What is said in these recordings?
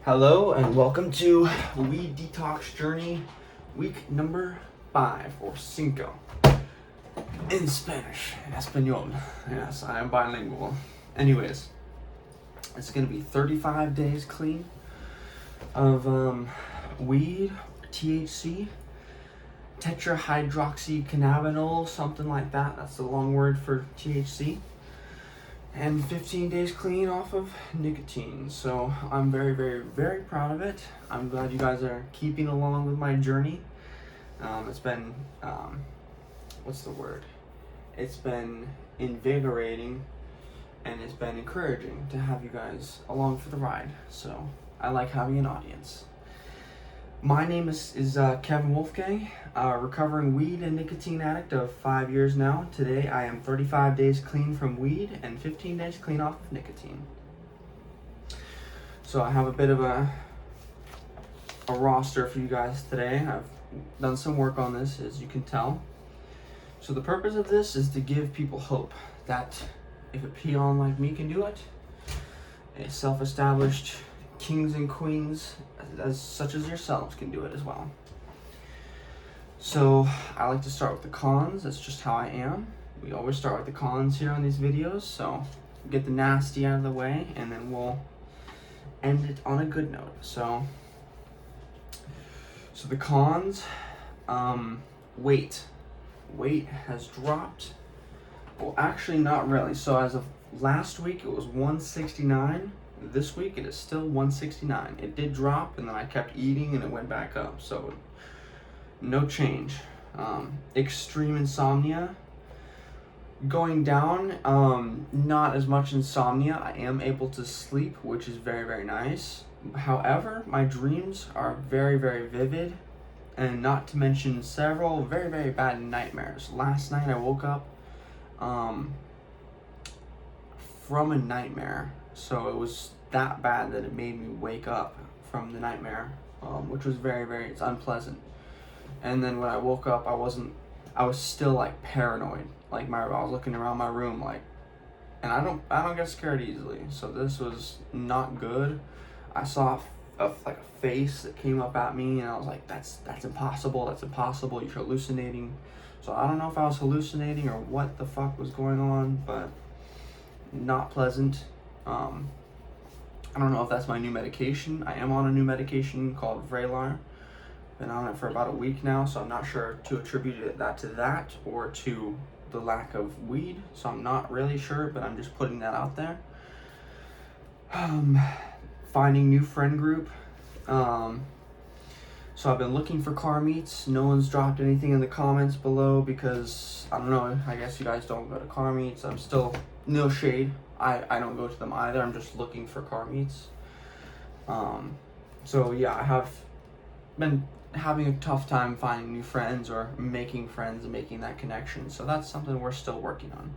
Hello and welcome to Weed Detox Journey, week number 5 or cinco in Spanish, en español. Yes, I am bilingual. Anyways, it's gonna be 35 days clean of weed, THC, tetrahydroxycannabinol, something like that. That's the long word for THC. And 15 days clean off of nicotine. So I'm very, very, very proud of it. I'm glad you guys are keeping along with my journey. It's been, what's the word? It's been invigorating and it's been encouraging to have you guys along for the ride. So I like having an audience. My name is Kevin Wolfgang, recovering weed and nicotine addict of 5 years now. Today I am 35 days clean from weed and 15 days clean off of nicotine. So I have a bit of a roster for you guys today. I've done some work on this, as you can tell. So the purpose of this is to give people hope that if a peon like me can do it, a self-established kings and queens such as yourselves can do it as well. So I like to start with the cons. That's just how I am. We always start with the cons here on these videos, so get the nasty out of the way and then we'll end it on a good note. So the cons, weight has dropped. Well, actually not really. So as of last week it was 169. This week it is still 169. It did drop and then I kept eating and it went back up, so no change. Extreme insomnia going down. Not as much insomnia. I am able to sleep, which is very, very nice. However, my dreams are very, very vivid, and not to mention several very, very bad nightmares. Last night I woke up from a nightmare. So it was that bad that it made me wake up from the nightmare, which was very, very, it's unpleasant. And then when I woke up, I was still like paranoid. Like I was looking around my room like, and I don't get scared easily. So this was not good. I saw a face that came up at me and I was like, that's impossible. That's impossible. You're hallucinating. So I don't know if I was hallucinating or what the fuck was going on, but not pleasant. I don't know if that's my new medication. I am on a new medication called Vraylar. Been on it for about a week now, so I'm not sure to attribute that to that or to the lack of weed. So I'm not really sure, but I'm just putting that out there. Finding new friend group. So I've been looking for car meets. No one's dropped anything in the comments below because, I don't know, I guess you guys don't go to car meets. I'm still, no shade. I don't go to them either. I'm just looking for car meets. So yeah, I have been having a tough time finding new friends or making friends and making that connection. So that's something we're still working on.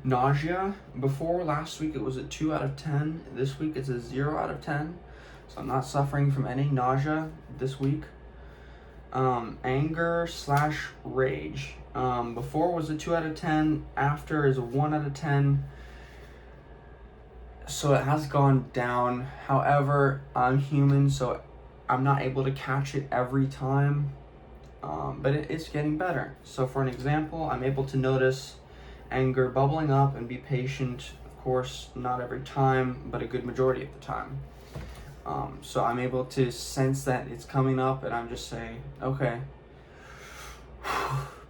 Nausea. Before last week it was a 2 out of 10. This week it's a 0 out of 10. So I'm not suffering from any nausea this week. Anger / rage. Before was a 2 out of 10. After is a 1 out of 10. So it has gone down. However, I'm human, so I'm not able to catch it every time. But it's getting better. So for an example, I'm able to notice anger bubbling up and be patient. Of course, not every time, but a good majority of the time. So I'm able to sense that it's coming up and I'm just saying, okay,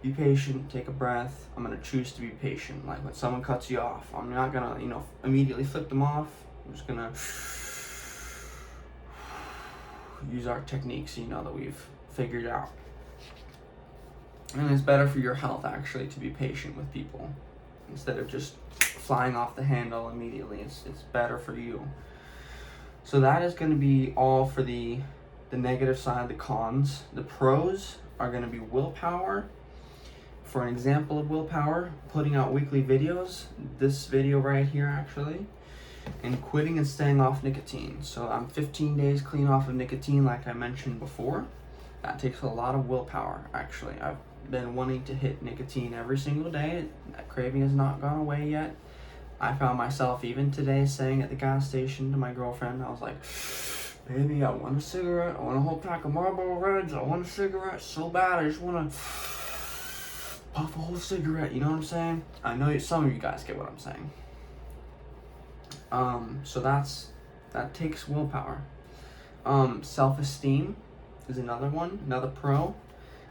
be patient, take a breath. I'm going to choose to be patient. Like when someone cuts you off, I'm not going to, immediately flip them off. I'm just going to use our techniques, that we've figured out. And it's better for your health, actually, to be patient with people instead of just flying off the handle immediately. It's better for you. So that is going to be all for the negative side, the cons. The pros are going to be willpower. For an example of willpower, putting out weekly videos, this video right here actually, and quitting and staying off nicotine. So I'm 15 days clean off of nicotine like I mentioned before. That takes a lot of willpower actually. I've been wanting to hit nicotine every single day. That craving has not gone away yet. I found myself even today saying at the gas station to my girlfriend, I was like, baby, I want a cigarette. I want a whole pack of Marlboro Reds. I want a cigarette so bad. I just want to puff a whole cigarette. You know what I'm saying? I know some of you guys get what I'm saying. So that takes willpower. Self-esteem is another one, another pro.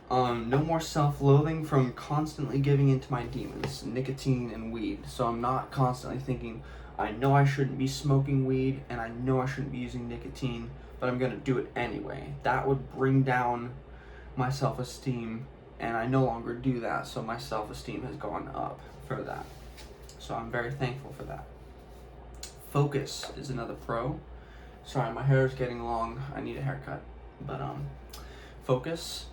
No more self-loathing from constantly giving into my demons, nicotine and weed. So I'm not constantly thinking, I know I shouldn't be smoking weed and I know I shouldn't be using nicotine, but I'm going to do it anyway. That would bring down my self-esteem, and I no longer do that, so my self-esteem has gone up for that. So I'm very thankful for that. Focus is another pro. Sorry, my hair is getting long. I need a haircut. But focus.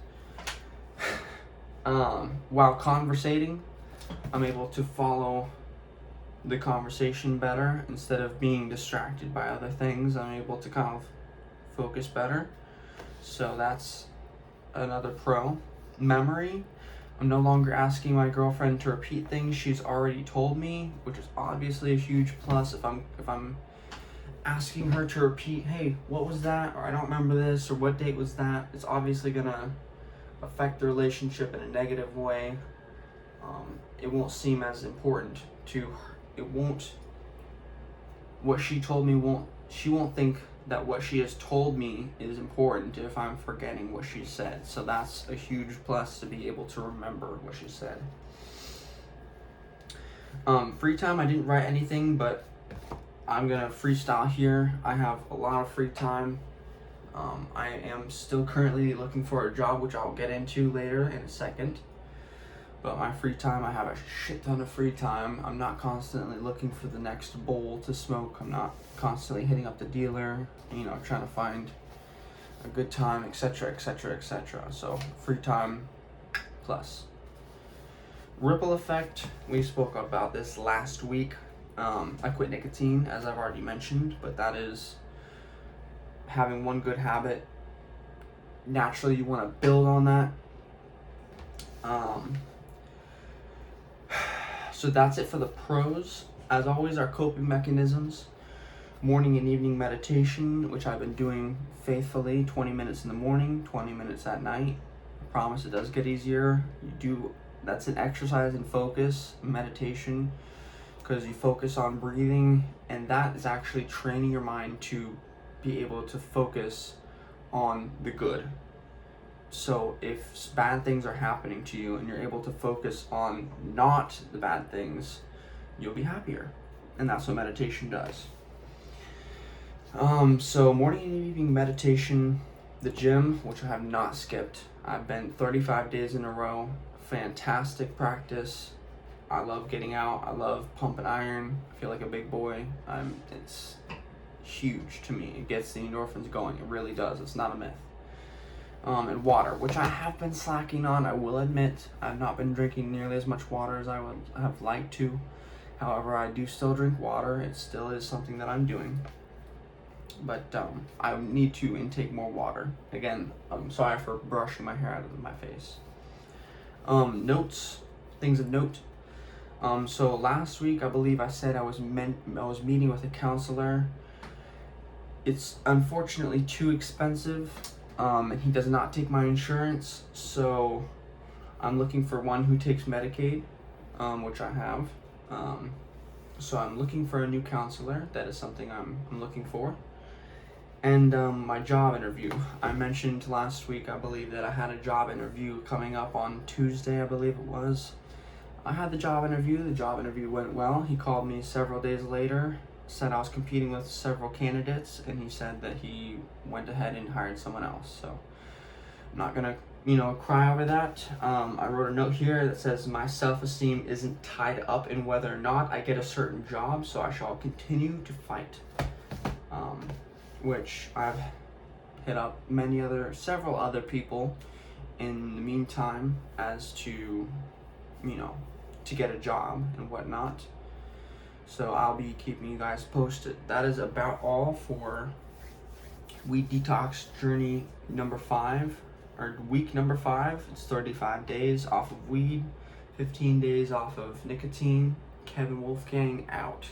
While conversating, I'm able to follow the conversation better instead of being distracted by other things. I'm able to kind of focus better. So that's another pro. Memory. I'm no longer asking my girlfriend to repeat things she's already told me, which is obviously a huge plus. If I'm asking her to repeat, hey, what was that? Or I don't remember this, or what date was that? It's obviously gonna affect the relationship in a negative way. It won't seem as important to her. What she told me she won't think that what she has told me is important if I'm forgetting what she said. So that's a huge plus, to be able to remember what she said. Free time, I didn't write anything, but I'm gonna freestyle here. I have a lot of free time. I am still currently looking for a job, which I'll get into later in a second. But my free time, I have a shit ton of free time. I'm not constantly looking for the next bowl to smoke. I'm not constantly hitting up the dealer, trying to find a good time, etc., etc., etc. So free time plus. Ripple effect, we spoke about this last week. I quit nicotine, as I've already mentioned, but that is having one good habit. Naturally, you want to build on that. So that's it for the pros. As always, our coping mechanisms: morning and evening meditation, which I've been doing faithfully, 20 minutes in the morning, 20 minutes at night. I promise it does get easier. That's an exercise in focus, meditation, because you focus on breathing, and that is actually training your mind to be able to focus on the good. So if bad things are happening to you and you're able to focus on not the bad things, you'll be happier. And that's what meditation does. So morning and evening meditation, the gym, which I have not skipped. I've been 35 days in a row. Fantastic practice. I love getting out. I love pumping iron. I feel like a big boy. It's huge to me. It gets the endorphins going. It really does. It's not a myth. And water, which I have been slacking on, I will admit. I've not been drinking nearly as much water as I would have liked to. However, I do still drink water. It still is something that I'm doing. But I need to intake more water. Again, I'm sorry for brushing my hair out of my face. Notes, things of note. So last week, I believe I said I was meeting with a counselor. It's unfortunately too expensive. And he does not take my insurance, so I'm looking for one who takes Medicaid, which I have. So I'm looking for a new counselor. That is something I'm looking for. And my job interview. I mentioned last week, I believe, that I had a job interview coming up on Tuesday, I believe it was. I had the job interview. The job interview went well. He called me several days later, said I was competing with several candidates, and he said that he went ahead and hired someone else. So I'm not gonna, cry over that. I wrote a note here that says my self-esteem isn't tied up in whether or not I get a certain job, so I shall continue to fight. Which I've hit up several other people in the meantime as to, to get a job and whatnot. So I'll be keeping you guys posted. That is about all for Weed Detox Journey number 5, or week number 5. It's 35 days off of weed, 15 days off of nicotine, Kevin Wolfgang out.